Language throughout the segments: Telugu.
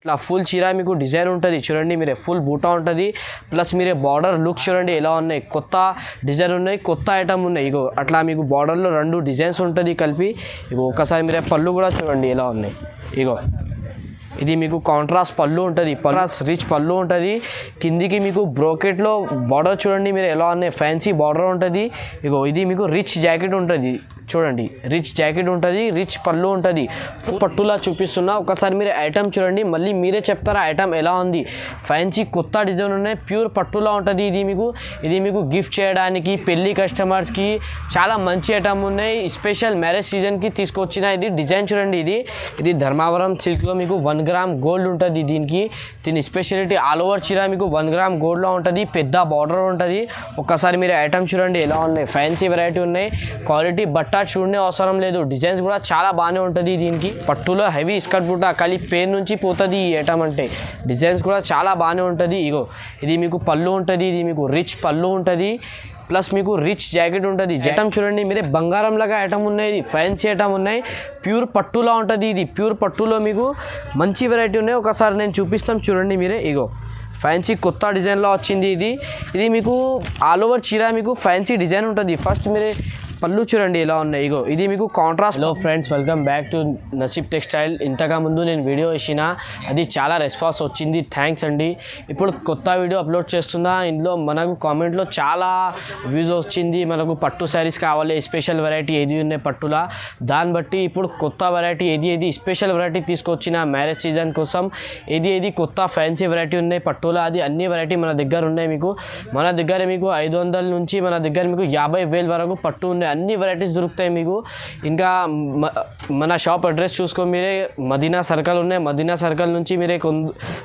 ఇట్లా ఫుల్ చీర మీకు డిజైన్ ఉంటుంది చూడండి మీరే, ఫుల్ బూటా ఉంటుంది. ప్లస్ మీరే బార్డర్ లుక్ చూడండి ఎలా ఉన్నాయి, కొత్త డిజైన్ ఉన్నాయి, కొత్త ఐటమ్ ఉన్నాయి. ఇగో అట్లా మీకు బార్డర్లో 2 డిజైన్స్ ఉంటుంది కలిపి. ఇగో ఒకసారి మీరే పళ్ళు కూడా చూడండి ఎలా ఉన్నాయి. ఇగో ఇది మీకు కాంట్రాస్ట్ పళ్ళు ఉంటుంది, కాంట్రాస్ట్ రిచ్ పళ్ళు ఉంటుంది. కిందికి మీకు బ్రోకెట్లో బార్డర్ చూడండి మీరు ఎలా ఉన్నాయి, ఫ్యాన్సీ బార్డర్ ఉంటుంది. ఇగో ఇది మీకు రిచ్ జాకెట్ ఉంటుంది చూడండి, రిచ్ జాకెట్ ఉంటుంది, రిచ్ పళ్ళు ఉంటుంది. పట్టులా చూపిస్తున్నా, ఒకసారి మీరు ఐటమ్ చూడండి, మళ్ళీ మీరే చెప్తారా ఐటమ్ ఎలా ఉంది. ఫ్యాన్సీ కొత్త డిజైన్ ఉన్నాయి, ప్యూర్ పట్టులా ఉంటుంది. ఇది మీకు గిఫ్ట్ చేయడానికి పెళ్ళి కస్టమర్స్కి చాలా మంచి ఐటమ్ ఉన్నాయి. స్పెషల్ మ్యారేజ్ సీజన్కి తీసుకొచ్చిన ఇది డిజైన్ చూడండి. ఇది ధర్మావరం సిల్క్లో మీకు 1 గ్రామ్ గోల్డ్ ఉంటుంది. దీని స్పెషాలిటీ ఆల్ ఓవర్ చీర మీకు 1 గ్రామ్ గోల్డ్లో ఉంటుంది, పెద్ద బార్డర్ ఉంటుంది. ఒక్కసారి మీరు ఐటమ్ చూడండి ఎలా ఉన్నాయి, ఫ్యాన్సీ వెరైటీ ఉన్నాయి. క్వాలిటీ బట్ట చూడనే అవసరం లేదు, డిజైన్స్ కూడా చాలా బాగానే ఉంటుంది. దీనికి పట్టులో హెవీ స్కర్ట్ బుట్ట ఖాళీ పేరు నుంచి పోతుంది ఈ ఐటమ్ అంటే. డిజైన్స్ కూడా చాలా బాగానే ఉంటుంది. ఇగో ఇది మీకు పళ్ళు ఉంటుంది, ఇది మీకు రిచ్ పళ్ళు ఉంటుంది. ప్లస్ మీకు రిచ్ జాకెట్ ఉంటుంది. ఐటమ్ చూడండి మీరే, బంగారం లాగా ఐటమ్ ఉన్నాయి, ఇది ఫ్యాన్సీ ఐటమ్ ఉన్నాయి, ప్యూర్ పట్టులా ఉంటుంది. ఇది ప్యూర్ పట్టులో మీకు మంచి వెరైటీ ఉన్నాయి. ఒకసారి నేను చూపిస్తాం చూడండి మీరే. ఇగో ఫ్యాన్సీ కొత్త డిజైన్లో వచ్చింది. ఇది మీకు ఆల్ ఓవర్ చీర మీకు ఫ్యాన్సీ డిజైన్ ఉంటుంది. ఫస్ట్ మీరే పళ్ళు చూడండి ఎలా ఉన్నాయి. ఇగో ఇది మీకు contrast. Hello friends, welcome back to నసీబ్ textile. ఇంతగా ముందు నేను వీడియో వేసిన, అది చాలా రెస్పాన్స్ వచ్చింది, థ్యాంక్స్ అండి. ఇప్పుడు కొత్త వీడియో అప్లోడ్ చేస్తున్నా. ఇందులో మనకు కామెంట్లో చాలా వ్యూస్ వచ్చింది, మనకు పట్టు శారీస్ కావాలి, స్పెషల్ వెరైటీ ఏది ఉన్నాయి పట్టులా. దాన్ని బట్టి ఇప్పుడు కొత్త వెరైటీ ఏది స్పెషల్ వెరైటీ తీసుకొచ్చిన మ్యారేజ్ సీజన్ కోసం. ఏది కొత్త ఫ్యాన్సీ వెరైటీ ఉన్నాయి పట్టులా, అది అన్ని వెరైటీ మన దగ్గర ఉన్నాయి. మన దగ్గర మీకు 500 నుంచి మన దగ్గర మీకు 50,000 వరకు పట్టు ఉన్నాయి, అన్ని వెరైటీస్ దొరుకుతాయి మీకు. ఇంకా మన షాప్ అడ్రస్ చూసుకో మీరే, మదీనా సర్కిల్ ఉన్నాయి. మదీనా సర్కిల్ నుంచి మీరే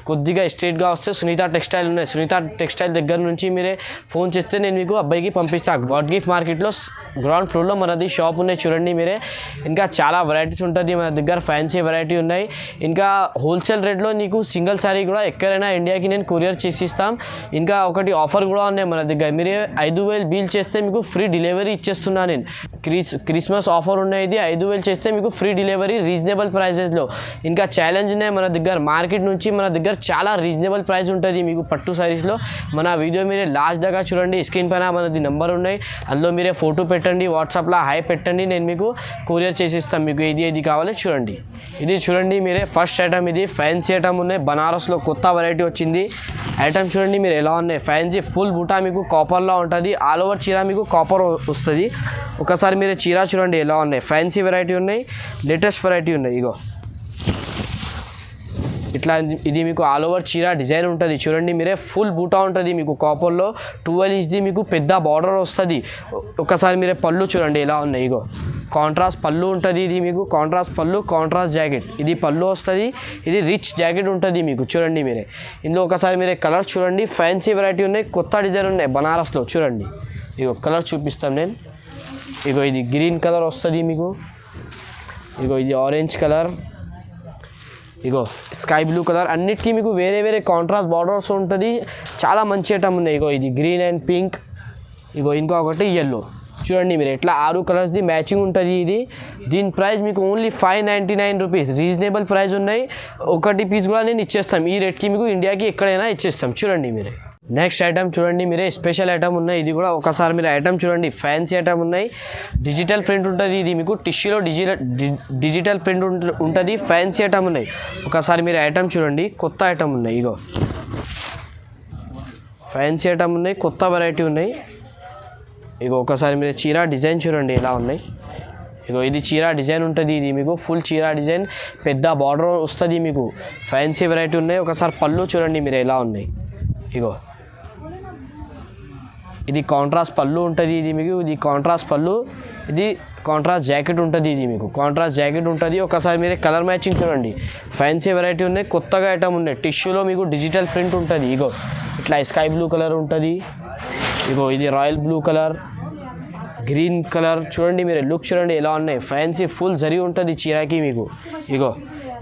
కొద్దిగా స్ట్రైట్గా వస్తే సునీత టెక్స్టైల్ ఉన్నాయి. సునీత టెక్స్టైల్ దగ్గర నుంచి మీరే ఫోన్ చేస్తే నేను మీకు అబ్బాయికి పంపిస్తాను. గాడ్ గిఫ్ట్ మార్కెట్లో గ్రౌండ్ ఫ్లోర్లో మనది షాప్ ఉన్నాయి చూడండి మీరే. ఇంకా చాలా వెరైటీస్ ఉంటుంది మన దగ్గర, ఫ్యాన్సీ వెరైటీ ఉన్నాయి. ఇంకా హోల్సేల్ రేట్లో నీకు సింగిల్ శారీ కూడా ఎక్కడైనా ఇండియాకి నేను కొరియర్ చేసి ఇస్తాం. ఇంకా ఒకటి ఆఫర్ కూడా ఉన్నాయి మన దగ్గర, మీరే 5,000 బిల్ చేస్తే మీకు ఫ్రీ డెలివరీ ఇచ్చేస్తున్నాను నేను. క్రిస్మస్ ఆఫర్ ఉన్నాయి, ఇది 5,000 చేస్తే మీకు ఫ్రీ డెలివరీ రీజనబుల్ ప్రైజెస్లో. ఇంకా ఛాలెంజ్ ఉన్నాయి మన దగ్గర, మార్కెట్ నుంచి మన దగ్గర చాలా రీజనబుల్ ప్రైస్ ఉంటుంది మీకు పట్టు శారీస్లో. మన వీడియో మీరే లాస్ట్ దాకా చూడండి, స్క్రీన్ పైన మనది నెంబర్ ఉన్నాయి, అందులో మీరే ఫోటో పెట్టండి, వాట్సాప్లో హాయ్ పెట్టండి, నేను మీకు కొరియర్ చేసిస్తాను. మీకు ఏది కావాలి చూడండి. ఇది చూడండి మీరే, ఫస్ట్ ఐటమ్ ఇది ఫ్యాన్సీ ఐటమ్ ఉన్నాయి, బనారస్లో కొత్త వెరైటీ వచ్చింది. ఐటమ్ చూడండి మీరు ఎలా ఉన్నాయి, ఫ్యాన్సీ ఫుల్ బూటా మీకు కాపర్లో ఉంటుంది, ఆల్ ఓవర్ చీర మీకు కాపర్ వస్తుంది. ఒకసారి మీరు చీర చూడండి ఎలా ఉన్నాయి, ఫ్యాన్సీ వెరైటీ ఉన్నాయి, లేటెస్ట్ వెరైటీ ఉన్నాయి. ఇగో ఇట్లా ఇది మీకు ఆల్ ఓవర్ చీర డిజైన్ ఉంటుంది చూడండి మీరే, ఫుల్ బూటా ఉంటుంది మీకు కాపర్లో, 12 ఇంచ్ది మీకు పెద్ద బార్డర్ వస్తుంది. ఒకసారి మీరే పళ్ళు చూడండి ఎలా ఉన్నాయి. ఇగో కాంట్రాస్ట్ పళ్ళు ఉంటుంది, ఇది మీకు కాంట్రాస్ట్ పళ్ళు, కాంట్రాస్ట్ జాకెట్, ఇది పళ్ళు వస్తుంది. ఇది రిచ్ జాకెట్ ఉంటుంది మీకు చూడండి మీరే. ఇందులో ఒకసారి మీరే కలర్స్ చూడండి, ఫ్యాన్సీ వెరైటీ ఉన్నాయి, కొత్త డిజైన్ ఉన్నాయి బనారస్లో చూడండి. ఇగో కలర్ చూపిస్తాం నేను. ఇగో ఇది గ్రీన్ కలర్ వస్తుంది మీకు, ఇగో ఇది ఆరెంజ్ కలర్, ఇగో స్కై బ్లూ కలర్, అన్నిటికీ మీకు వేరే కాంట్రాస్ట్ బార్డర్స్ ఉంటుంది. చాలా మంచి ఐటమ్ ఉన్నాయి. ఇగో ఇది గ్రీన్ అండ్ పింక్, ఇగో ఇంకొకటి ఎల్లో చూడండి మీరు, ఎట్లా 6 కలర్స్ది మ్యాచింగ్ ఉంటుంది. దీని ప్రైస్ మీకు ఓన్లీ 599 రూపీస్, రీజనబుల్ ప్రైస్ ఉన్నాయి. ఒకటి పీస్ కూడా నేను ఇచ్చేస్తాం ఈ రేట్కి, మీకు ఇండియాకి ఎక్కడైనా ఇచ్చేస్తాం చూడండి మీరే. నెక్స్ట్ ఐటమ్ చూడండి మీరే, స్పెషల్ ఐటమ్ ఉన్నాయి. ఇది కూడా ఒకసారి మీరు ఐటమ్ చూడండి, ఫ్యాన్సీ ఐటమ్ ఉన్నాయి, డిజిటల్ ప్రింట్ ఉంటుంది. ఇది మీకు టిష్యూలో డిజిటల్ ప్రింట్ ఉంటుంది, ఫ్యాన్సీ ఐటమ్ ఉన్నాయి. ఒకసారి మీరు ఐటమ్ చూడండి, కొత్త ఐటమ్ ఉన్నాయి. ఇగో ఫ్యాన్సీ ఐటమ్ ఉన్నాయి, కొత్త వెరైటీ ఉన్నాయి. ఇగో ఒకసారి మీరు చీర డిజైన్ చూడండి ఎలా ఉన్నాయి. ఇగో ఇది చీర డిజైన్ ఉంటుంది, ఇది మీకు ఫుల్ చీర డిజైన్, పెద్ద బార్డర్ వస్తుంది మీకు, ఫ్యాన్సీ వెరైటీ ఉన్నాయి. ఒకసారి పళ్ళు చూడండి మీరు ఎలా ఉన్నాయి. ఇగో ఇది కాంట్రాస్ట్ పళ్ళు ఉంటుంది, ఇది కాంట్రాస్ట్ పళ్ళు, ఇది కాంట్రాస్ట్ జాకెట్ ఉంటుంది. ఇది మీకు కాంట్రాస్ట్ జాకెట్ ఉంటుంది. ఒకసారి మీరే కలర్ మ్యాచింగ్ చూడండి, ఫ్యాన్సీ వెరైటీ ఉన్నాయి, కొత్తగా ఐటమ్ ఉన్నాయి. టిష్యూలో మీకు డిజిటల్ ప్రింట్ ఉంటుంది. ఇగో ఇట్లా స్కై బ్లూ కలర్ ఉంటుంది. ఇగో ఇది royal blue colour, green colour చూడండి మీరు, లుక్ చూడండి ఎలా ఉన్నాయి, ఫ్యాన్సీ ఫుల్ జరీ ఉంటుంది చీరకి మీకు. ఇగో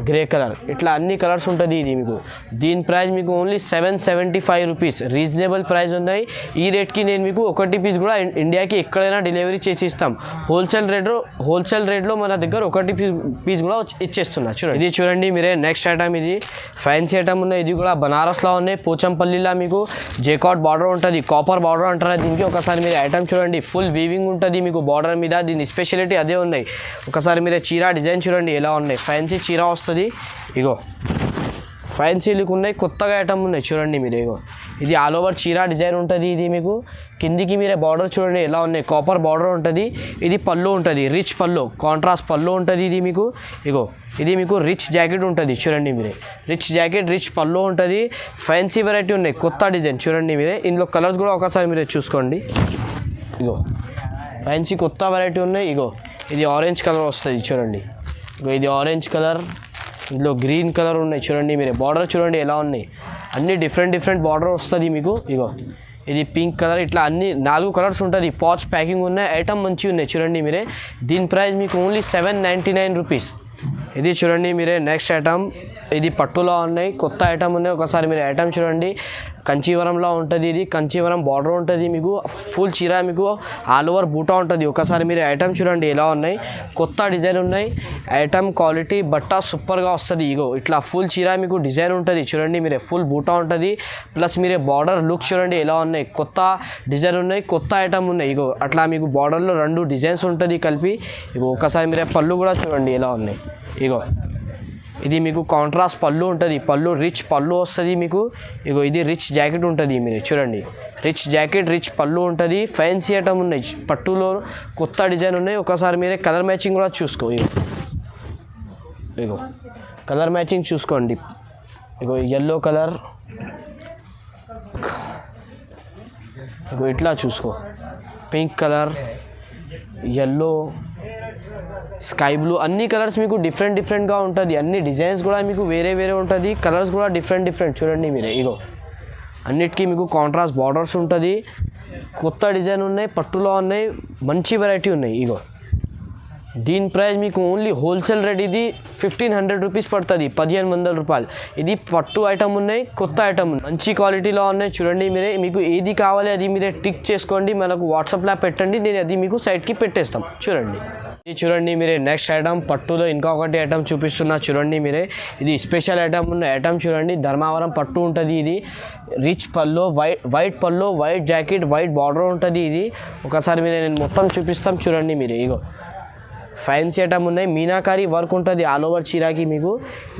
గ్రే కలర్, ఇట్లా అన్ని కలర్స్ ఉంటుంది ఇది మీకు. దీని ప్రైస్ మీకు ఓన్లీ 775 రూపీస్, రీజనబుల్ ప్రైస్ ఉన్నాయి. ఈ రేట్కి నేను మీకు ఒకటి పీస్ కూడా ఇండియాకి ఎక్కడైనా డెలివరీ చేసి ఇస్తాం. హోల్సేల్ రేట్లో మన దగ్గర ఒకటి పీస్ కూడా ఇచ్చేస్తున్నా. చూడండి, ఇది చూడండి మీరే నెక్స్ట్ ఐటమ్. ఇది ఫ్యాన్సీ ఐటమ్ ఉన్నాయి. ఇది కూడా బనారస్లో ఉన్నాయి. పోచంపల్లిలో మీకు జేకాట్ బార్డర్ ఉంటుంది, కాపర్ బార్డర్ అంటారు దీనికి. ఒకసారి మీరు ఐటమ్ చూడండి, ఫుల్ వీవింగ్ ఉంటుంది మీకు బార్డర్ మీద. దీని స్పెషాలిటీ అదే ఉన్నాయి. ఒకసారి మీరు చీర డిజైన్ చూడండి ఎలా ఉన్నాయి. ఫ్యాన్సీ చీర వస్తుంది. ఇగో ఫ్యాన్సీ లుక్ ఉన్నాయి, కొత్తగా ఐటమ్ ఉన్నాయి చూడండి మీరు. ఇగో ఇది ఆల్ ఓవర్ చీర డిజైన్ ఉంటుంది. ఇది మీకు కిందికి మీరే బార్డర్ చూడండి ఎలా ఉన్నాయి. కాపర్ బార్డర్ ఉంటుంది. ఇది పళ్ళు ఉంటుంది, రిచ్ పళ్ళు, కాంట్రాస్ట్ పళ్ళు ఉంటుంది ఇది మీకు. ఇగో ఇది మీకు రిచ్ జాకెట్ ఉంటుంది చూడండి మీరే. రిచ్ జాకెట్, రిచ్ పళ్ళు ఉంటుంది. ఫ్యాన్సీ వెరైటీ ఉన్నాయి, కొత్త డిజైన్ చూడండి మీరే. ఇందులో కలర్స్ కూడా ఒకసారి మీరే చూసుకోండి. ఇగో ఫ్యాన్సీ కొత్త వెరైటీ ఉన్నాయి. ఇగో ఇది ఆరెంజ్ కలర్ వస్తుంది చూడండి. ఇగో ఇది ఆరెంజ్ కలర్, ఇందులో గ్రీన్ కలర్ ఉన్నాయి చూడండి మీరే. బార్డర్ చూడండి ఎలా ఉన్నాయి. అన్ని డిఫరెంట్ బార్డర్ వస్తుంది మీకు. ఇగో ఇది పింక్ కలర్, ఇట్లా అన్ని 4 కలర్స్ ఉంటుంది. పాచ్ ప్యాకింగ్ ఉన్నాయి. ఐటమ్ మంచిగా ఉన్నాయి చూడండి మీరే. దీని ప్రైస్ మీకు ఓన్లీ 799 రూపీస్. ఇది చూడండి మీరే నెక్స్ట్ ఐటమ్. ఇది పట్టులో ఉన్నాయి, కొత్త ఐటమ్ ఉన్నాయి. ఒకసారి మీరు ఐటమ్ చూడండి. కంచీవరంలో ఉంటుంది. ఇది కంచీవరం బార్డర్ ఉంటుంది మీకు. ఫుల్ చీర మీకు ఆల్ ఓవర్ బూటా ఉంటుంది. ఒకసారి మీరు ఐటమ్ చూడండి ఎలా ఉన్నాయి. కొత్త డిజైన్ ఉన్నాయి. ఐటమ్ క్వాలిటీ బట్ట సూపర్గా వస్తుంది. ఇగో ఇట్లా ఫుల్ చీర మీకు డిజైన్ ఉంటుంది చూడండి మీరే. ఫుల్ బూటా ఉంటుంది. ప్లస్ మీరే బార్డర్ లుక్ చూడండి ఎలా ఉన్నాయి. కొత్త డిజైన్ ఉన్నాయి, కొత్త ఐటమ్ ఉన్నాయి. ఇగో అట్లా మీకు బార్డర్లో 2 డిజైన్స్ ఉంటుంది కలిపి. ఇగో ఒకసారి మీరే పళ్ళు కూడా చూడండి ఎలా ఉన్నాయి. ఇగో ఇది మీకు కాంట్రాస్ట్ పళ్ళు ఉంటుంది. పళ్ళు రిచ్ పళ్ళు వస్తుంది మీకు. ఇగో ఇది రిచ్ జాకెట్ ఉంటుంది మీరు చూడండి. రిచ్ జాకెట్, రిచ్ పళ్ళు ఉంటుంది. ఫ్యాన్సీ ఐటమ్ ఉన్నాయి, పట్టులో కొత్త డిజైన్ ఉన్నాయి. ఒకసారి మీరే కలర్ మ్యాచింగ్ కూడా చూసుకో. ఇగో కలర్ మ్యాచింగ్ చూసుకోండి. ఇగో ఎల్లో కలర్, ఇగో ఇట్లా చూసుకో. Pink colour, yellow, sky blue, అన్ని కలర్స్ మీకు డిఫరెంట్గా ఉంటుంది. అన్ని డిజైన్స్ కూడా మీకు వేరే ఉంటుంది. కలర్స్ కూడా డిఫరెంట్ చూడండి మీరే. ఇగో అన్నిటికీ మీకు కాంట్రాస్ట్ బార్డర్స్ ఉంటుంది. కొత్త డిజైన్ ఉన్నాయి, పట్టులో ఉన్నాయి, మంచి వెరైటీ ఉన్నాయి. ఇగో దీని ప్రైస్ మీకు ఓన్లీ హోల్సేల్ రేట్ ఇది 1500 రూపీస్ పడుతుంది, 1500 రూపాయలు. ఇది పట్టు ఐటమ్ ఉన్నాయి, కొత్త ఐటమ్ ఉన్నాయి, మంచి క్వాలిటీలో ఉన్నాయి చూడండి మీరే. మీకు ఏది కావాలి అది మీరే టిక్ చేసుకోండి, మనకు వాట్సాప్లో పెట్టండి, నేను అది మీకు సైట్కి పెట్టేస్తాం. చూడండి, ఇది చూడండి మీరే నెక్స్ట్ ఐటమ్. పట్టులో ఇంకొకటి ఐటమ్ చూపిస్తున్నా చూడండి మీరే. ఇది స్పెషల్ ఐటమ్ ఉన్న ఐటమ్ చూడండి. ధర్మావరం పట్టు ఉంటుంది. ఇది రిచ్ పళ్ళు, వైట్ పళ్ళు, వైట్ జాకెట్, వైట్ బార్డర్ ఉంటుంది. ఇది ఒకసారి మీరే నేను మొత్తం చూపిస్తాం చూడండి మీరే. ఇగో ఫ్యాన్సీ ఐటమ్ ఉన్నాయి. మీనాకారీ వర్క్ ఉంటుంది ఆల్ ఓవర్ చీరాకి మీకు.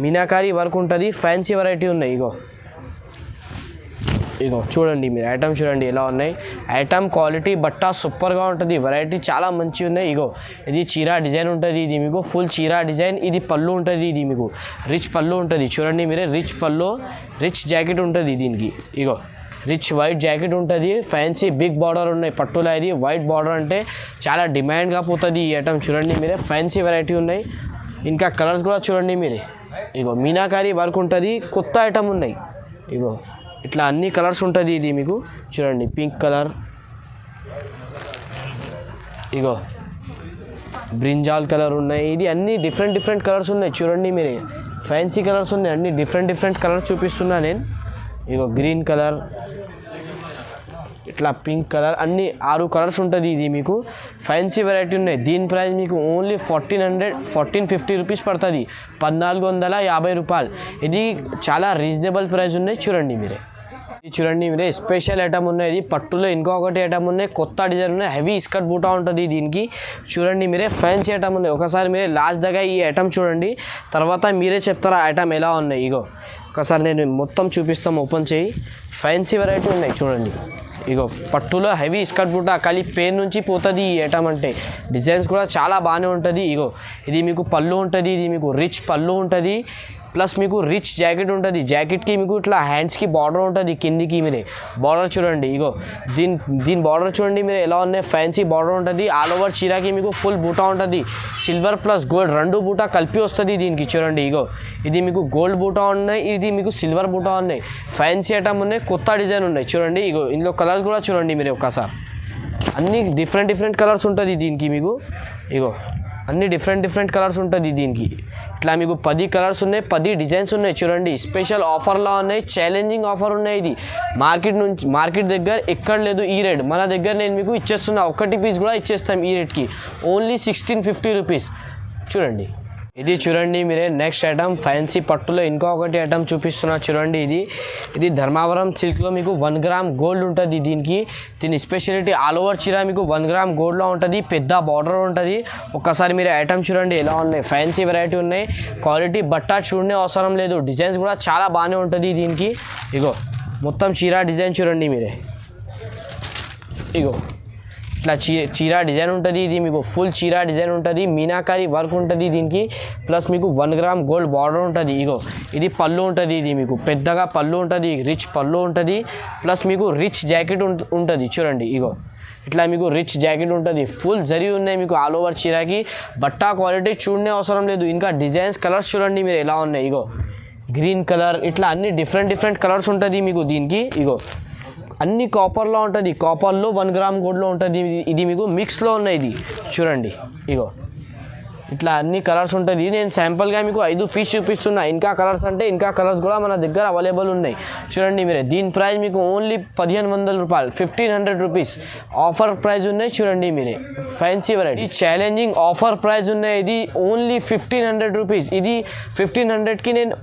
మీనాకారీ వర్క్ ఉంటుంది. ఫ్యాన్సీ వెరైటీ ఉన్నాయి. ఇగో చూడండి మీరు ఐటమ్ చూడండి ఎలా ఉన్నాయి. ఐటమ్ క్వాలిటీ బట్ట సూపర్గా ఉంటుంది. వెరైటీ చాలా మంచిగా ఉన్నాయి. ఇగో ఇది చీర డిజైన్ ఉంటుంది. ఇది మీకు ఫుల్ చీర డిజైన్. ఇది పళ్ళు ఉంటుంది. ఇది మీకు రిచ్ పళ్ళు ఉంటుంది చూడండి మీరే. రిచ్ పళ్ళు, రిచ్ జాకెట్ ఉంటుంది దీనికి. ఇగో రిచ్ వైట్ జాకెట్ ఉంటుంది. ఫ్యాన్సీ బిగ్ బార్డర్ ఉన్నాయి పట్టులో. ఇది వైట్ బార్డర్ అంటే చాలా డిమాండ్గా పోతుంది ఈ ఐటమ్ చూడండి మీరే. ఫ్యాన్సీ వెరైటీ ఉన్నాయి. ఇంకా కలర్స్ కూడా చూడండి మీరే. ఇగో మీనాకారీ వర్క్ ఉంటుంది. కొత్త ఐటమ్ ఉన్నాయి. ఇగో ఇట్లా అన్ని కలర్స్ ఉంటుంది. ఇది మీకు చూడండి పింక్ కలర్, ఇగో బ్రింజాల్ కలర్ ఉన్నాయి. ఇది అన్ని డిఫరెంట్ కలర్స్ ఉన్నాయి చూడండి మీరే. ఫ్యాన్సీ కలర్స్ ఉన్నాయి. అన్ని డిఫరెంట్ కలర్స్ చూపిస్తున్నా నేను. ఇగో గ్రీన్ కలర్, ఇట్లా పింక్ కలర్, అన్ని 6 కలర్స్ ఉంటుంది. ఇది మీకు ఫ్యాన్సీ వెరైటీ ఉన్నాయి. దీని ప్రైస్ మీకు ఓన్లీ 1450 రూపీస్ పడుతుంది, 1450 రూపాయలు. ఇది చాలా రీజనబుల్ ప్రైస్ ఉన్నాయి చూడండి మీరే. ఇది చూడండి మీరే స్పెషల్ ఐటమ్ ఉన్నాయి. ఇది పట్టులో ఇంకొకటి ఐటమ్ ఉన్నాయి. కొత్త డిజైన్ ఉన్నాయి. హెవీ స్కర్ట్ బూటా ఉంటుంది దీనికి చూడండి మీరే. ఫ్యాన్సీ ఐటమ్ ఉన్నాయి. ఒకసారి మీరే లాస్ట్ దగ్గర ఈ ఐటమ్ చూడండి, తర్వాత మీరే చెప్తారా ఐటమ్ ఎలా ఉన్నాయి. ఇగో ఒకసారి నేను మొత్తం చూపిస్తాం, ఓపెన్ చేయి. ఫ్యాన్సీ వెరైటీ ఉన్నాయి చూడండి. ఇగో పట్టులో హెవీ స్కర్ట్ బూటా, ఖాళీ పెయిన్ నుంచి పోతుంది ఈ ఐటమ్ అంటే. డిజైన్స్ కూడా చాలా బాగానే ఉంటుంది. ఇగో ఇది మీకు పళ్ళు ఉంటుంది. ఇది మీకు రిచ్ పళ్ళు ఉంటుంది. ప్లస్ మీకు రిచ్ జాకెట్ ఉంటుంది. జాకెట్కి మీకు ఇట్లా హ్యాండ్స్కి బార్డర్ ఉంటుంది. కిందికి మీరే బార్డర్ చూడండి. ఇగో దీని బార్డర్ చూడండి మీరు ఎలా ఉన్నాయి. ఫ్యాన్సీ బార్డర్ ఉంటుంది. ఆల్ ఓవర్ చీరాకి మీకు ఫుల్ బూటా ఉంటుంది. సిల్వర్ ప్లస్ గోల్డ్ 2 బూటా కలిపి వస్తుంది దీనికి చూడండి. ఇగో ఇది మీకు గోల్డ్ బూటా ఉన్నాయి. ఇది మీకు సిల్వర్ బూటా ఉన్నాయి. ఫ్యాన్సీ ఐటమ్ ఉన్నాయి. కొత్త డిజైన్ ఉన్నాయి చూడండి. ఇగో ఇందులో కలర్స్ కూడా చూడండి మీరు ఒకసారి. అన్ని డిఫరెంట్ కలర్స్ ఉంటుంది దీనికి మీకు. ఇగో అన్ని డిఫరెంట్ కలర్స్ ఉంటుంది దీనికి. ఇట్లా మీకు 10 కలర్స్ ఉన్నాయి, 10 డిజైన్స్ ఉన్నాయి చూడండి. స్పెషల్ ఆఫర్లా ఉన్నాయి, ఛాలెంజింగ్ ఆఫర్ ఉన్నాయి. ఇది మార్కెట్ దగ్గర ఎక్కడ లేదు ఈ రేట్. మన దగ్గర నేను మీకు ఇచ్చేస్తున్నా, 1 పీస్ కూడా ఇచ్చేస్తాం ఈ రేట్కి. ఓన్లీ 1650 రూపీస్ చూడండి. ఇది చూడండి మీరే నెక్స్ట్ ఐటమ్ ఫ్యాన్సీ పట్టులో ఇంకొకటి ఐటమ్ చూపిస్తున్నా చూడండి. ఇది ధర్మావరం సిల్క్లో మీకు 1 గ్రామ్ గోల్డ్ ఉంటుంది. దీని స్పెషాలిటీ ఆల్ ఓవర్ చీర మీకు 1 గ్రామ్ గోల్డ్లో ఉంటుంది, పెద్ద బార్డర్ ఉంటుంది. ఒక్కసారి మీరు ఐటమ్ చూడండి ఎలా ఉన్నాయి, ఫ్యాన్సీ వెరైటీ ఉన్నాయి. క్వాలిటీ బట్ట చూడనే అవసరం లేదు, డిజైన్స్ కూడా చాలా బాగానే ఉంటుంది దీనికి. ఇగో మొత్తం చీర డిజైన్ చూడండి మీరే, ఇగో ఇట్లా చీర డిజైన్ ఉంటుంది. ఇది మీకు ఫుల్ చీర డిజైన్ ఉంటుంది, మీనాకారి వర్క్ ఉంటుంది దీనికి. ప్లస్ మీకు 1 గ్రామ్ గోల్డ్ బార్డర్ ఉంటుంది. ఇగో ఇది పళ్ళు ఉంటుంది, ఇది మీకు పెద్దగా పళ్ళు ఉంటుంది, రిచ్ పళ్ళు ఉంటుంది. ప్లస్ మీకు రిచ్ జాకెట్ ఉంటుంది చూడండి. ఇగో ఇట్లా మీకు రిచ్ జాకెట్ ఉంటుంది, ఫుల్ జరీ ఉన్నాయి మీకు ఆల్ ఓవర్ చీరకి. బట్ట క్వాలిటీ చూడనే అవసరం లేదు. ఇంకా డిజైన్స్ కలర్స్ చూడండి మీరు ఎలా ఉన్నాయి. ఇగో గ్రీన్ కలర్, ఇట్లా అన్ని డిఫరెంట్ కలర్స్ ఉంటుంది మీకు దీనికి. ఇగో అన్ని కాపర్లో ఉంటుంది, కాపర్లో 1 గ్రామ్ గోల్డ్లో ఉంటుంది. ఇది మీకు మిక్స్లో ఉన్నాయి. ఇది చూడండి, ఇగో ఇట్లా అన్ని కలర్స్ ఉంటుంది. నేను శాంపుల్గా మీకు 5 పీస్ చూపిస్తున్నా. ఇంకా కలర్స్ అంటే ఇంకా కలర్స్ కూడా మన దగ్గర అవైలబుల్ ఉన్నాయి చూడండి మీరే. దీని ప్రైస్ మీకు ఓన్లీ 1500 రూపాయలు, 1500 రూపీస్ ఆఫర్ ప్రైస్ ఉన్నాయి చూడండి మీరే. Fancy variety challenging offer price ఉన్నాయి. ఇది ఓన్లీ 1500 రూపీస్. ఇది 1500కి నేను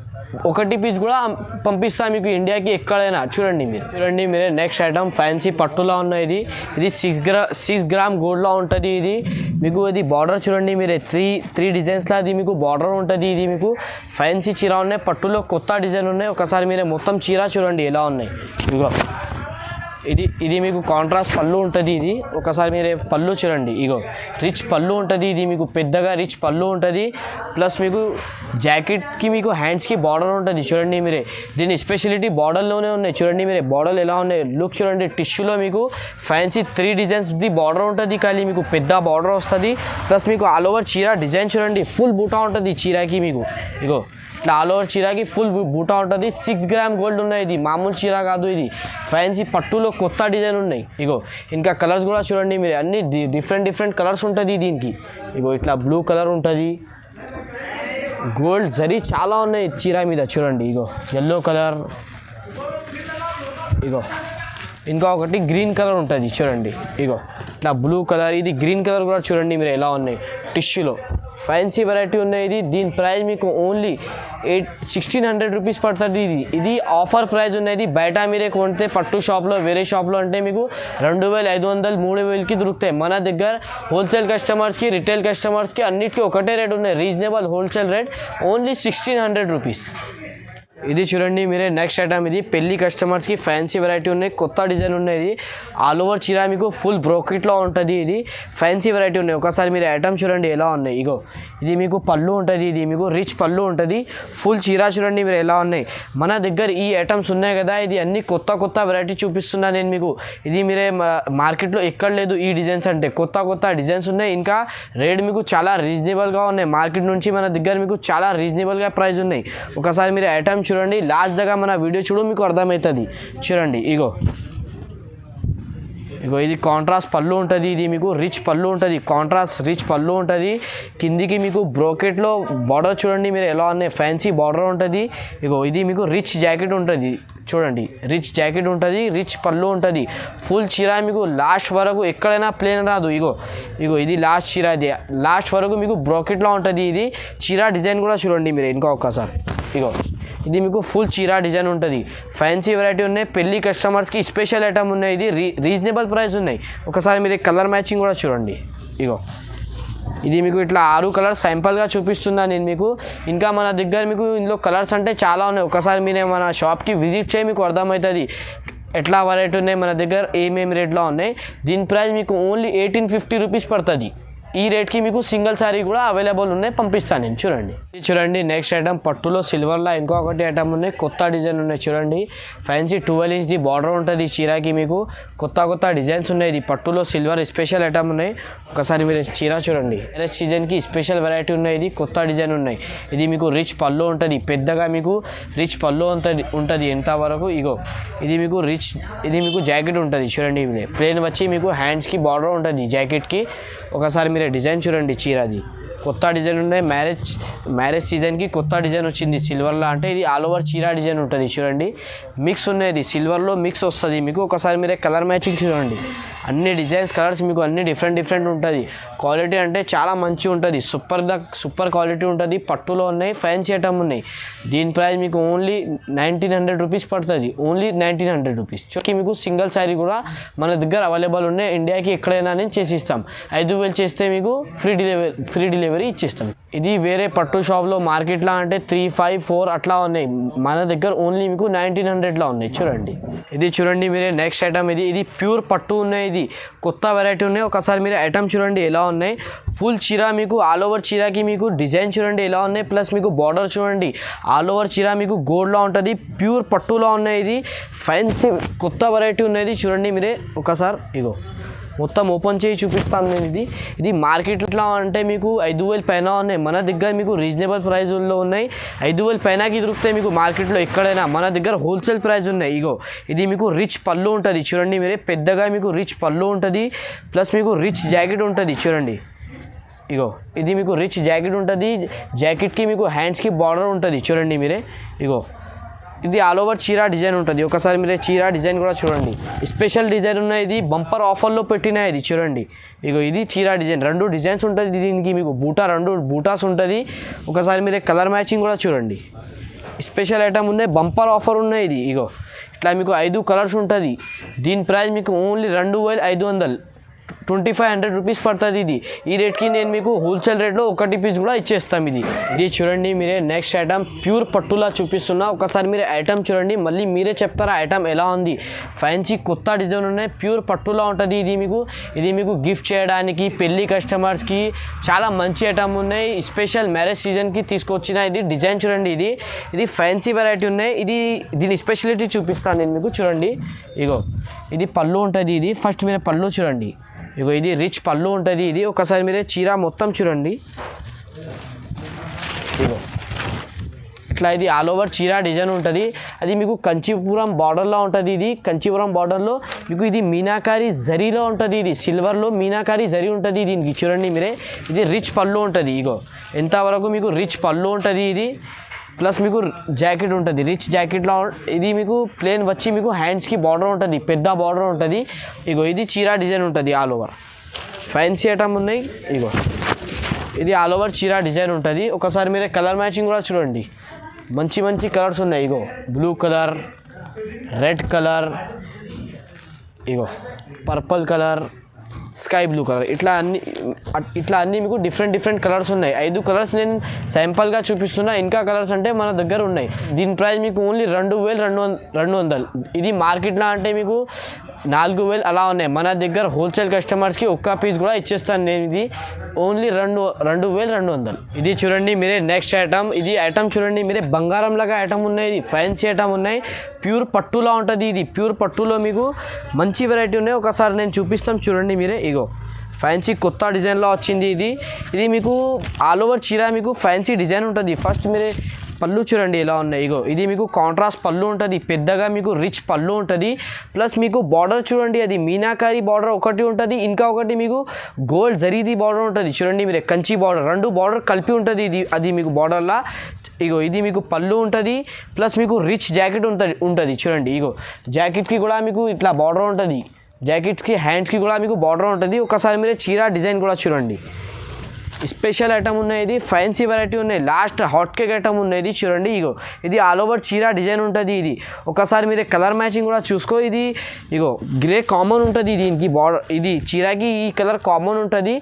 1 పీస్ కూడా పంపిస్తా మీకు ఇండియాకి ఎక్కడైనా. చూడండి మీరే నెక్స్ట్ ఐటమ్ ఫ్యాన్సీ పట్టులా ఉన్నాయి. ఇది 6 గ్రామ్ గోల్డ్లో ఉంటుంది. ఇది మీకు ఇది బార్డర్ చూడండి మీరే, త్రీ డిజైన్స్లో అది మీకు బార్డర్ ఉంటుంది. ఇది మీకు ఫ్యాన్సీ చీర ఉన్నాయి, పట్టులో కొత్త డిజైన్ ఉన్నాయి. ఒకసారి మీరే మొత్తం చీర చూడండి ఎలా ఉన్నాయి. ఇగో ఇది మీకు కాంట్రాస్ట్ పళ్ళు ఉంటుంది. ఇది ఒకసారి మీరే పళ్ళు చూడండి. ఇగో రిచ్ పళ్ళు ఉంటుంది. ఇది మీకు పెద్దగా రిచ్ పళ్ళు ఉంటుంది. ప్లస్ మీకు జాకెట్కి మీకు హ్యాండ్స్కి బార్డర్ ఉంటుంది చూడండి మీరే. దీని స్పెషాలిటీ బార్డర్లోనే ఉన్నాయి చూడండి మీరే. బార్డర్ ఎలా ఉన్నాయి లుక్ చూడండి. టిష్యూలో మీకు ఫ్యాన్సీ 3 డిజైన్స్ది బార్డర్ ఉంటుంది, కానీ మీకు పెద్ద బార్డర్ వస్తుంది. ప్లస్ మీకు ఆల్ ఓవర్ చీర డిజైన్ చూడండి, ఫుల్ బూటా ఉంటుంది చీరకి మీకు. ఇగో ఇట్లా ఆల్ ఓవర్ చీరకి ఫుల్ బూటా ఉంటుంది. 6 గ్రామ్ గోల్డ్ ఉన్నాయి. ఇది మామూలు చీర కాదు, ఇది ఫ్యాన్సీ పట్టులో కొత్త డిజైన్ ఉన్నాయి. ఇగో ఇంకా కలర్స్ కూడా చూడండి మీరు, అన్ని డిఫరెంట్ కలర్స్ ఉంటుంది దీనికి. ఇగో ఇట్లా బ్లూ కలర్ ఉంటుంది, గోల్డ్ జరీ చాలా ఉన్నాయి చీర మీద చూడండి. ఇగో ఎల్లో కలర్, ఇగో ఇంకా ఒకటి గ్రీన్ కలర్ ఉంటుంది చూడండి. ఇగో ఇట్లా బ్లూ కలర్, ఇది గ్రీన్ కలర్ కూడా చూడండి మీరు ఎలా ఉన్నాయి టిష్యూలో. ఫ్యాన్సీ వెరైటీ ఉన్నాయి. దీని ప్రైస్ మీకు ఓన్లీ 1600 రూపీస్ పడుతుంది. ఇది ఆఫర్ ప్రైస్ ఉన్నది. బయట మీరే కొంటే పట్టు షాప్లో వేరే షాప్లో అంటే మీకు 2500 3000కి దొరుకుతాయి. మన దగ్గర హోల్సేల్ కస్టమర్స్కి రిటైల్ కస్టమర్స్కి అన్నిటికీ ఒకటే రేట్ ఉన్నాయి, reasonable wholesale rate, only 1600 rupees. ఇది చూడండి మీరే నెక్స్ట్ ఐటమ్. ఇది పెళ్లి కస్టమర్స్కి ఫ్యాన్సీ వెరైటీ ఉన్నాయి, కొత్త డిజైన్ ఉన్నాయి. ఆల్ ఓవర్ చీర మీకు ఫుల్ బ్రోకెట్లో ఉంటుంది. ఇది ఫ్యాన్సీ వెరైటీ ఉన్నాయి. ఒకసారి మీరు ఐటమ్ చూడండి ఎలా ఉన్నాయి. ఇగో ఇది మీకు పళ్ళు ఉంటుంది, ఇది మీకు రిచ్ పళ్ళు ఉంటుంది. ఫుల్ చీర చూడండి మీరు ఎలా ఉన్నాయి. మన దగ్గర ఈ ఐటమ్స్ ఉన్నాయి కదా, ఇది అన్ని కొత్త వెరైటీ చూపిస్తున్నా నేను మీకు. ఇది మీరే మార్కెట్లో ఎక్కడ లేదు ఈ డిజైన్స్ అంటే, కొత్త డిజైన్స్ ఉన్నాయి. ఇంకా రేట్ మీకు చాలా రీజనబుల్గా ఉన్నాయి. మార్కెట్ నుంచి మన దగ్గర మీకు చాలా రీజనబుల్గా ప్రైస్ ఉన్నాయి. ఒకసారి మీరు ఐటమ్ చూడండి, లాస్ట్ దగ్గర మన వీడియో చూడు మీకు అర్థమవుతుంది చూడండి. ఇగో ఇది కాంట్రాస్ట్ పళ్ళు ఉంటుంది. ఇది మీకు రిచ్ పళ్ళు ఉంటుంది, కాంట్రాస్ట్ రిచ్ పళ్ళు ఉంటుంది. కిందికి మీకు బ్రోకెట్లో బార్డర్ చూడండి మీరు ఎలా ఉన్నాయి, ఫ్యాన్సీ బార్డర్ ఉంటుంది. ఇది మీకు రిచ్ జాకెట్ ఉంటుంది చూడండి, రిచ్ జాకెట్ ఉంటుంది, రిచ్ పళ్ళు ఉంటుంది. ఫుల్ చీర మీకు లాస్ట్ వరకు ఎక్కడైనా ప్లేన్ రాదు. ఇది లాస్ట్ చీర, ఇది లాస్ట్ వరకు మీకు బ్రోకెట్లో ఉంటుంది. ఇది చీర డిజైన్ కూడా చూడండి మీరు ఇంకా ఒక్కసారి. ఇది మీకు ఫుల్ చీర డిజైన్ ఉంటుంది. ఫ్యాన్సీ వెరైటీ ఉన్నాయి, పెళ్లి కస్టమర్స్కి స్పెషల్ ఐటమ్ ఉన్నాయి. ఇది రీజనబుల్ ప్రైస్ ఉన్నాయి. ఒకసారి మీరు కలర్ మ్యాచింగ్ కూడా చూడండి. ఇది మీకు ఇట్లా 6 కలర్స్ సింపుల్గా చూపిస్తున్నా నేను మీకు. ఇంకా మన దగ్గర మీకు ఇందులో కలర్స్ అంటే చాలా ఉన్నాయి. ఒకసారి మీరు మన షాప్కి విజిట్ చేయి, మీకు అర్థమవుతుంది ఎట్లా వెరైటీ ఉన్నాయి మన దగ్గర, ఏమేమి రేట్లో ఉన్నాయి. దీని ప్రైస్ మీకు ఓన్లీ 1850 రూపీస్ పడుతుంది. ఈ రేట్కి మీకు సింగిల్ సారీ కూడా అవైలబుల్ ఉన్నాయి, పంపిస్తాను నేను. చూడండి నెక్స్ట్ ఐటమ్ పట్టులో సిల్వర్లో ఇంకొకటి ఐటమ్ ఉన్నాయి, కొత్త డిజైన్ ఉన్నాయి చూడండి. ఫ్యాన్సీ 12 ఇంచ్ది బార్డర్ ఉంటుంది చీరకి. మీకు కొత్త డిజైన్స్ ఉన్నాయి. ఇది పట్టులో సిల్వర్ స్పెషల్ ఐటమ్ ఉన్నాయి. ఒకసారి మీరు చీర చూడండి, మ్యారేజ్ సీజన్కి స్పెషల్ వెరైటీ ఉన్నాయి. ఇది కొత్త డిజైన్ ఉన్నాయి. ఇది మీకు రిచ్ పళ్ళు ఉంటుంది, పెద్దగా మీకు రిచ్ పళ్ళు ఉంటుంది ఎంతవరకు. ఇది మీకు జాకెట్ ఉంటుంది చూడండి. ప్లేన్ వచ్చి మీకు హ్యాండ్స్కి బార్డర్ ఉంటుంది జాకెట్కి. ఒకసారి మీరు డిజైన్ చూడండి చీరది, కొత్త డిజైన్ ఉన్నాయి. మ్యారేజ్ సీజన్కి కొత్త డిజైన్ వచ్చింది సిల్వర్లో. అంటే ఇది ఆల్ ఓవర్ చీరా డిజైన్ ఉంటుంది చూడండి. మిక్స్ ఉన్నది సిల్వర్లో మిక్స్ వస్తుంది మీకు. ఒకసారి మీరే కలర్ మ్యాచింగ్ చూడండి. అన్ని డిజైన్స్ కలర్స్ మీకు అన్ని డిఫరెంట్ ఉంటుంది. క్వాలిటీ అంటే చాలా మంచిగా ఉంటుంది. సూపర్ క్వాలిటీ ఉంటుంది. పట్టులో ఉన్నాయి, ఫ్యాన్సీ ఐటమ్ ఉన్నాయి. దీని ప్రైస్ మీకు ఓన్లీ 1900 రూపీస్ పడుతుంది. Only 1900 rupees. చూకి మీకు సింగిల్ శారీ కూడా మన దగ్గర అవైలబుల్ ఉన్నాయి. ఇండియాకి ఎక్కడైనా నేను చేసి ఇస్తాం. 5000 చేస్తే మీకు ఫ్రీ డెలివరీ ఇచ్చేస్తాం. ఇది వేరే పట్టు షాప్లో మార్కెట్లో అంటే 3, 5, 4 అట్లా ఉన్నాయి. మన దగ్గర ఓన్లీ మీకు 1900లో ఉన్నాయి చూడండి. ఇది చూడండి మీరే నెక్స్ట్ ఐటమ్. ఇది ప్యూర్ పట్టు ఉన్నాయి. ఇది కొత్త వెరైటీ ఉన్నాయి. ఒకసారి మీరు ఐటమ్ చూడండి ఎలా ఉన్నాయి. ఫుల్ చీర మీకు ఆల్ ఓవర్ చీరకి మీకు డిజైన్ చూడండి ఎలా ఉన్నాయి. ప్లస్ మీకు బార్డర్ చూడండి ఆల్ ఓవర్ చీర మీకు గోల్డ్లో ఉంటుంది. ప్యూర్ పట్టులో ఉన్నాయి. ఇది ఫ్యాన్సీ కొత్త వెరైటీ ఉన్నది చూడండి మీరే ఒకసారి. ఇగో మొత్తం ఓపెన్ చేసి చూపిస్తాను నేను. ఇది మార్కెట్లో అంటే మీకు 5000 పైన ఉన్నాయి. మన దగ్గర మీకు రీజనబుల్ ప్రైస్లో ఉన్నాయి. 5000 పైనకి దొరుకుతాయి మీకు మార్కెట్లో ఎక్కడైనా. మన దగ్గర హోల్సేల్ ప్రైస్ ఉన్నాయి. ఇగో ఇది మీకు రిచ్ పళ్ళు ఉంటుంది చూడండి మీరే. పెద్దగా మీకు రిచ్ పళ్ళు ఉంటుంది. ప్లస్ మీకు రిచ్ జాకెట్ ఉంటుంది చూడండి. ఇగో ఇది మీకు రిచ్ జాకెట్ ఉంటుంది. జాకెట్కి మీకు హ్యాండ్స్కి బార్డర్ ఉంటుంది చూడండి మీరే. ఇగో ఇది ఆల్ ఓవర్ చీరా డిజైన్ ఉంటుంది. ఒకసారి మీరే చీరా డిజైన్ కూడా చూడండి. స్పెషల్ డిజైన్ ఉన్నాయి. ఇది బంపర్ ఆఫర్లో పెట్టిన ఇది చూడండి. ఇగో ఇది చీరా డిజైన్ 2 డిజైన్స్ ఉంటుంది. దీనికి మీకు 2 బూటాస్ ఉంటుంది. ఒకసారి మీరే కలర్ మ్యాచింగ్ కూడా చూడండి. స్పెషల్ ఐటమ్ ఉన్నాయి. బంపర్ ఆఫర్ ఉన్నాయి. ఇది ఇగో ఇట్లా మీకు 5 కలర్స్ ఉంటుంది. దీని ప్రైస్ మీకు ఓన్లీ 2500 2500 రూపీస్ పడుతుంది. ఈ రేట్కి నేను మీకు హోల్సేల్ రేట్లో 1 పీస్ కూడా ఇచ్చేస్తాం. ఇది చూడండి మీరే నెక్స్ట్ ఐటమ్ ప్యూర్ పట్టులా చూపిస్తున్నా. ఒకసారి మీరు ఐటమ్ చూడండి, మళ్ళీ మీరే చెప్తారా ఐటమ్ ఎలా ఉంది. ఫ్యాన్సీ కొత్త డిజైన్ ఉన్నాయి. ప్యూర్ పట్టులా ఉంటుంది. ఇది మీకు గిఫ్ట్ చేయడానికి పెళ్ళి కస్టమర్స్కి చాలా మంచి ఐటమ్ ఉన్నాయి. స్పెషల్ మ్యారేజ్ సీజన్కి తీసుకొచ్చిన ఇది డిజైన్ చూడండి. ఇది ఫ్యాన్సీ వెరైటీ ఉన్నాయి. దీని స్పెషాలిటీ చూపిస్తాను నేను మీకు చూడండి. ఇగో ఇది పళ్ళు ఉంటుంది. ఇది ఫస్ట్ మీరు పళ్ళు చూడండి. ఇగో ఇది రిచ్ పళ్ళు ఉంటుంది. ఇది ఒకసారి మీరే చీర మొత్తం చూడండి. ఇగో ఇట్లా ఇది ఆల్ ఓవర్ చీర డిజైన్ ఉంటుంది. అది మీకు కంచీపురం బార్డర్లో ఉంటుంది. ఇది కంచీపురం బార్డర్లో మీకు ఇది మీనాకారి జరీలో ఉంటుంది. ఇది సిల్వర్లో మీనాకారి జరీ ఉంటుంది. దీనికి చూడండి మీరే. ఇది రిచ్ పళ్ళు ఉంటుంది. ఇగో ఎంతవరకు మీకు రిచ్ పళ్ళు ఉంటుంది. ఇది ప్లస్ మీకు జాకెట్ ఉంటుంది. రిచ్ జాకెట్లో ఇది మీకు ప్లేన్ వచ్చి మీకు హ్యాండ్స్కి బార్డర్ ఉంటుంది. పెద్ద బార్డర్ ఉంటుంది. ఇగో ఇది చీరా డిజైన్ ఉంటుంది. ఆల్ ఓవర్ ఫ్యాన్సీ ఐటమ్ ఉన్నాయి. ఇగో ఇది ఆల్ ఓవర్ చీరా డిజైన్ ఉంటుంది. ఒకసారి మీరే కలర్ మ్యాచింగ్ కూడా చూడండి. మంచి కలర్స్ ఉన్నాయి. ఇగో బ్లూ కలర్, రెడ్ కలర్, ఇగో purple colour, sky blue colour, ఇట్లా అన్నీ మీకు డిఫరెంట్ కలర్స్ ఉన్నాయి. 5 కలర్స్ నేను శాంపుల్గా చూపిస్తున్నా. ఇంకా కలర్స్ అంటే మన దగ్గర ఉన్నాయి. దీని ప్రైస్ మీకు ఓన్లీ 2200. ఇది మార్కెట్లో అంటే మీకు 4000 అలా ఉన్నాయి. మన దగ్గర హోల్సేల్ కస్టమర్స్కి 1 పీస్ కూడా ఇచ్చేస్తాను నేను. ఇది ఓన్లీ 2200. ఇది చూడండి మీరే నెక్స్ట్ ఐటమ్. ఇది ఐటమ్ చూడండి మీరే బంగారం లాగా ఐటమ్ ఉన్నాయి. ఇది ఫ్యాన్సీ ఐటమ్ ఉన్నాయి. ప్యూర్ పట్టులా ఉంటుంది. ఇది ప్యూర్ పట్టులో మీకు మంచి వెరైటీ ఉన్నాయి. ఒకసారి నేను చూపిస్తాం చూడండి మీరే. ఇగో ఫ్యాన్సీ కొత్త డిజైన్లో వచ్చింది. ఇది మీకు ఆల్ ఓవర్ చీర మీకు ఫ్యాన్సీ డిజైన్ ఉంటుంది. ఫస్ట్ మీరే పళ్ళు చూడండి ఎలా ఉన్నాయి. ఇగో ఇది మీకు కాంట్రాస్ట్ పళ్ళు ఉంటుంది. పెద్దగా మీకు రిచ్ పళ్ళు ఉంటుంది. ప్లస్ మీకు బార్డర్ చూడండి. అది మీనాకారి బార్డర్ ఒకటి ఉంటుంది. ఇంకా ఒకటి మీకు గోల్డ్ జరీది బార్డర్ ఉంటుంది చూడండి మీరు. కంచి బార్డర్ 2 బార్డర్ కలిపి ఉంటుంది. అది మీకు బార్డర్లా. ఇగో ఇది మీకు పళ్ళు ఉంటుంది. ప్లస్ మీకు రిచ్ జాకెట్ ఉంటుంది చూడండి. ఇగో జాకెట్కి కూడా మీకు ఇట్లా బార్డర్ ఉంటుంది. జాకెట్స్కి హ్యాండ్స్కి కూడా మీకు బార్డర్ ఉంటుంది. ఒకసారి మీరు చీర డిజైన్ కూడా చూడండి. స్పెషల్ ఐటమ్ ఉన్నాయి. ఇది ఫ్యాన్సీ వెరైటీ ఉన్నాయి. లాస్ట్ హాట్ కేక్ ఐటమ్ ఉన్నది చూడండి. ఇగో ఇది ఆల్ ఓవర్ చీర డిజైన్ ఉంటుంది. ఇది ఒకసారి మీరు కలర్ మ్యాచింగ్ కూడా చూసుకో. ఇది ఇగో గ్రే కామన్ ఉంటుంది. దీనికి బార్డర్ ఇది చీరకి ఈ కలర్ కామన్ ఉంటుంది.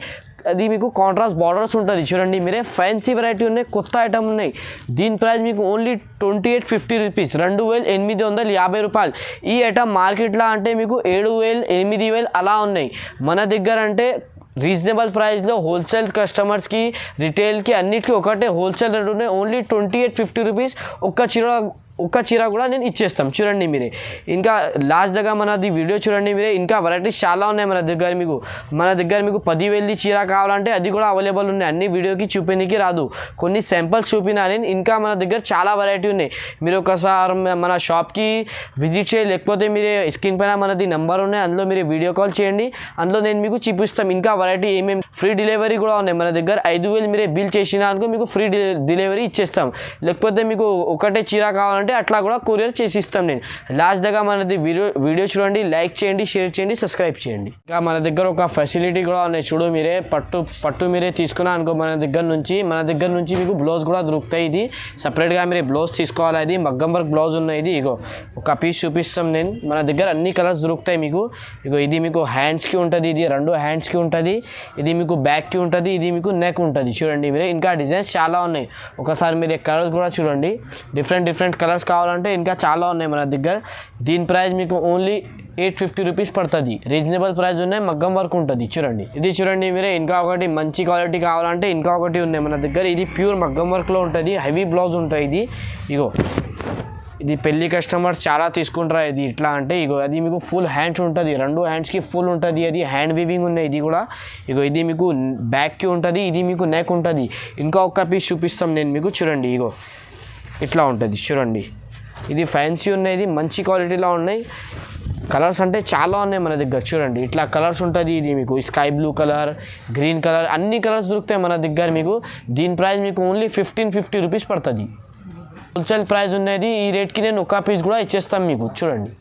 అది మీకు కాంట్రాస్ట్ బార్డర్స్ ఉంటుంది చూడండి మీరే. ఫ్యాన్సీ వెరైటీ ఉన్నాయి. కొత్త ఐటమ్ ఉన్నాయి. దీని ప్రైస్ మీకు ఓన్లీ 2850 రూపీస్, 2850 రూపాయలు. ఈ ఐటమ్ మార్కెట్లో అంటే మీకు 7000 8000 అలా ఉన్నాయి. మన దగ్గర అంటే రీజనబుల్ ప్రైస్లో హోల్సేల్ కస్టమర్స్కి రిటైల్కి అన్నిటికీ ఒకటే హోల్సేల్ రేట్ ఉన్నాయి. Only 2850 rupees. ఒక్క చీర ఒక్క చీర కూడా నేను ఇచ్చేస్తాం చూడండి మీరే. ఇంకా లాస్ట్ దగ్గర మనది వీడియో చూడండి మీరే, ఇంకా వెరైటీస్ చాలా ఉన్నాయి మన దగ్గర. మీకు 10,000 చీర కావాలంటే అది కూడా అవైలబుల్ ఉన్నాయి. అన్ని వీడియోకి చూపించడానికి రాదు, కొన్ని శాంపుల్స్ చూపినా నేను. ఇంకా మన దగ్గర చాలా వెరైటీ ఉన్నాయి. మీరు ఒకసారి మన షాప్కి విజిట్ చేయాలి, లేకపోతే మీరే స్క్రీన్ పైన మనది నెంబర్ ఉన్నాయి, అందులో మీరు వీడియో కాల్ చేయండి, అందులో నేను మీకు చూపిస్తాం. ఇంకా వెరైటీ ఏమేమి ఫ్రీ డెలివరీ కూడా ఉన్నాయి మన దగ్గర. 5,000 మీరే బిల్ చేసినా అనుకో మీకు ఫ్రీ డెలివరీ ఇచ్చేస్తాం. లేకపోతే మీకు ఒకటే చీర కావాలంటే అట్లా కూడా కొరియర్ చేసి ఇస్తాం నేను. లాస్ట్ దగ్గర మనది వీడియో చూడండి, లైక్ చేయండి, షేర్ చేయండి, సబ్స్క్రైబ్ చేయండి. ఇంకా మన దగ్గర ఒక ఫెసిలిటీ కూడా ఉన్నాయి చూడు మీరే. పట్టు మీరే తీసుకున్నా అనుకో మన దగ్గర నుంచి మీకు బ్లౌజ్ కూడా దొరుకుతాయి. ఇది సపరేట్గా మీరే బ్లౌజ్ తీసుకోవాలి. ఇది మగ్గం వర్క్ బ్లౌజ్ ఉన్నాయి. ఇది ఇగో ఒక పీస్ చూపిస్తాం నేను. మన దగ్గర అన్ని కలర్స్ దొరుకుతాయి మీకు. ఇగో ఇది మీకు హ్యాండ్స్కి ఉంటుంది, ఇది 2 హ్యాండ్స్కి ఉంటుంది, ఇది మీకు బ్యాక్కి ఉంటుంది, ఇది మీకు నెక్ ఉంటుంది చూడండి మీరే. ఇంకా డిజైన్స్ చాలా ఉన్నాయి, ఒకసారి మీరు కలర్స్ కూడా చూడండి. డిఫరెంట్ కలర్స్ కావాలంటే ఇంకా చాలా ఉన్నాయి మన దగ్గర. దీని ప్రైస్ మీకు ఓన్లీ 850 రూపీస్ పడుతుంది. రీజనబుల్ ప్రైస్ ఉన్నాయి, మగ్గం వర్క్ ఉంటుంది చూడండి. ఇది చూడండి మీరే. ఇంకా ఒకటి మంచి క్వాలిటీ కావాలంటే ఇంకా ఒకటి ఉన్నాయి మన దగ్గర. ఇది ప్యూర్ మగ్గం వర్క్లో ఉంటుంది, హెవీ బ్లౌజ్ ఉంటుంది. ఇగో ఇది పెళ్లి కస్టమర్స్ చాలా తీసుకుంటారు. ఇది ఇట్లా అంటే ఇగో అది మీకు ఫుల్ హ్యాండ్స్ ఉంటుంది, 2 హ్యాండ్స్కి ఫుల్ ఉంటుంది. అది హ్యాండ్ వీవింగ్ ఉన్నాయి ఇది కూడా. ఇగో ఇది మీకు బ్యాక్కి ఉంటుంది, ఇది మీకు నెక్ ఉంటుంది. ఇంకా ఒక పీస్ చూపిస్తాం నేను మీకు చూడండి. ఇగో ఇట్లా ఉంటుంది చూడండి. ఇది ఫ్యాన్సీ ఉన్నాయి, ఇది మంచి క్వాలిటీలో ఉన్నాయి. కలర్స్ అంటే చాలా ఉన్నాయి మన దగ్గర చూడండి. ఇట్లా కలర్స్ ఉంటుంది. ఇది మీకు sky blue colour, green colour, అన్ని కలర్స్ దొరుకుతాయి మన దగ్గర మీకు. దీని ప్రైస్ మీకు ఓన్లీ 1550 రూపీస్ పడుతుంది. హోల్సేల్ ప్రైస్ ఉన్నది. ఈ రేట్కి నేను ఒక పీస్ కూడా ఇచ్చేస్తాను మీకు చూడండి.